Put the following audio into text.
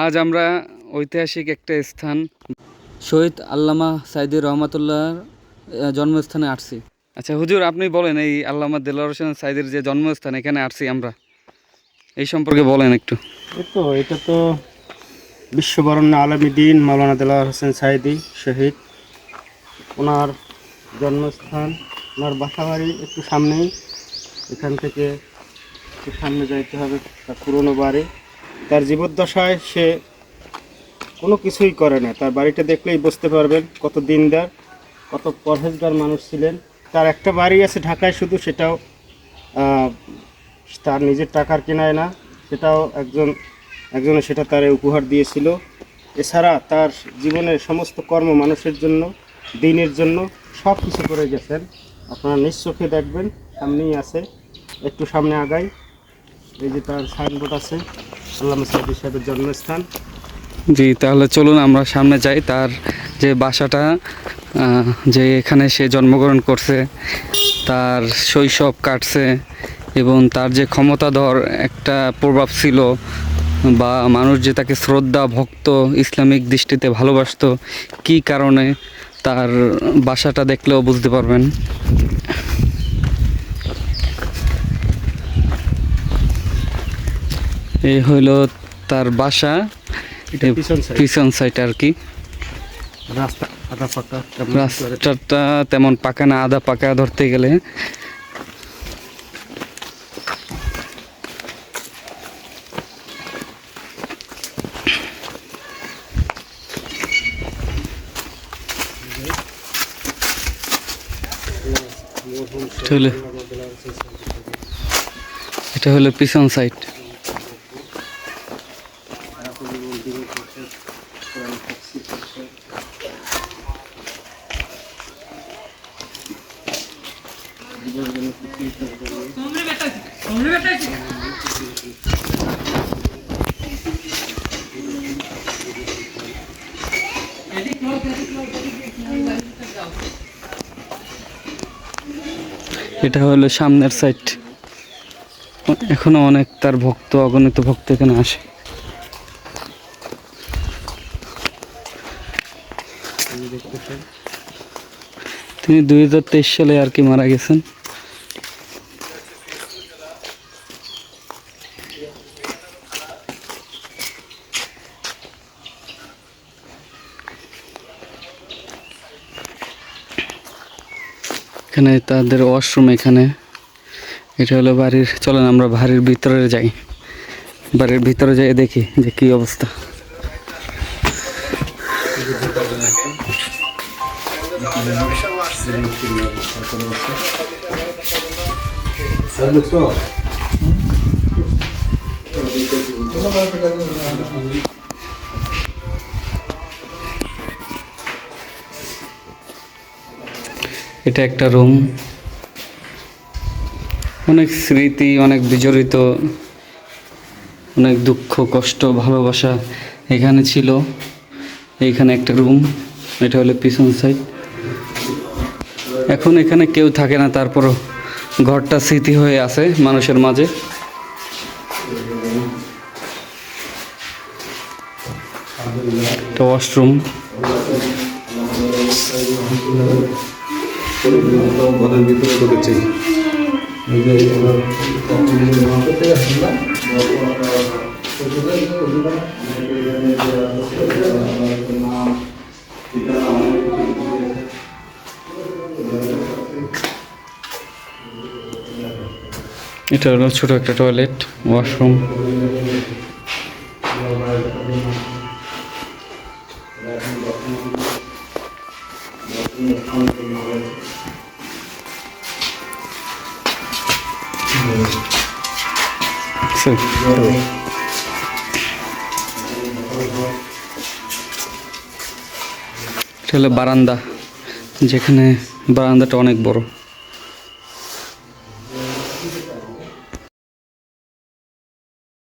আজ আমরা ঐতিহাসিক একটা স্থান শহীদ আল্লামা সাইদি রহমাতুল্লাহর জন্মস্থানে আসছি। আচ্ছা হুজুর, আপনি বলেন এই আল্লামা দেলোয়ার হোসেন সাইদির যে জন্মস্থান, এখানে আসছি আমরা, এই সম্পর্কে বলেন একটু। এটা তো বিশ্ববরণ্য আলমী দিন মাওলানা দেলোয়ার হোসেন সাইদি শহীদ, ওনার জন্মস্থান, ওনার বাসাবাড়ি একটু সামনেই। এখান থেকে একটু সামনে যাইতে হবে তার পুরনো বাড়ি। তার জীবদ্দশায় সে কোনো কিছুই করে না, তার বাড়িটা দেখলেই বুঝতে পারবেন কত দিনদার, কত পরহেজগার মানুষ ছিলেন। তার একটা বাড়ি আছে ঢাকায় শুধু, সেটাও তার নিজের টাকার কেনায় না, সেটাও একজনে সেটা তার উপহার দিয়েছিল। এছাড়া তার জীবনের সমস্ত কর্ম মানুষের জন্য, দিনের জন্য সব কিছু করে গেছেন। আপনারা নিজ চোখে দেখবেন, সামনেই আছে, একটু সামনে আগাই, এই যে তার সাইনবোর্ড আছে, আল্লামা সাইদি সাহেবের জন্মস্থান। জি, তাহলে চলুন আমরা সামনে যাই। তার যে বাসাটা, যে এখানে সে জন্মগ্রহণ করছে, তার শৈশব কাটছে এবং তার যে ক্ষমতাধর একটা প্রভাব ছিল, বা মানুষ যে তাকে শ্রদ্ধা, ভক্ত, ইসলামিক দৃষ্টিতে ভালোবাসতো, কী কারণে, তার বাসাটা দেখলেও বুঝতে পারবেন। এই হইল তার বাসা, পিছন সাইড আর কি। রাস্তাটা তেমন পাকা না, আধা পাকা ধরতে গেলে। এটা হলো পিছন সাইড। এটা হলো সামনের সাইড। এখনো অনেক তার ভক্ত, অগণিত ভক্ত এখানে আসে। তিনি 2023 সালে আর কি মারা গেছেন। এখানে তাদের ওয়াশরুম, এখানে। এটা হলো বাড়ির। চলেন আমরা বাড়ির ভিতরে যাই, বাড়ির ভিতরে যাই দেখি যে কি অবস্থা। এটা একটা রুম, অনেক স্মৃতি, অনেক বিজড়িত, অনেক দুঃখ, কষ্ট, ভালোবাসা এখানে ছিল। এইখানে একটা রুম। এটা হলো পিছন সাইড। এখন এখানে কেউ থাকে না, তারপরও ঘরটা স্মৃতি হয়ে আছে মানুষের মাঝে। এটা ওয়াশরুম। এটা হলো ছোট একটা টয়লেট, ওয়াশরুম। এটা হলো বারান্দা, যেখানে বারান্দাটা অনেক বড়।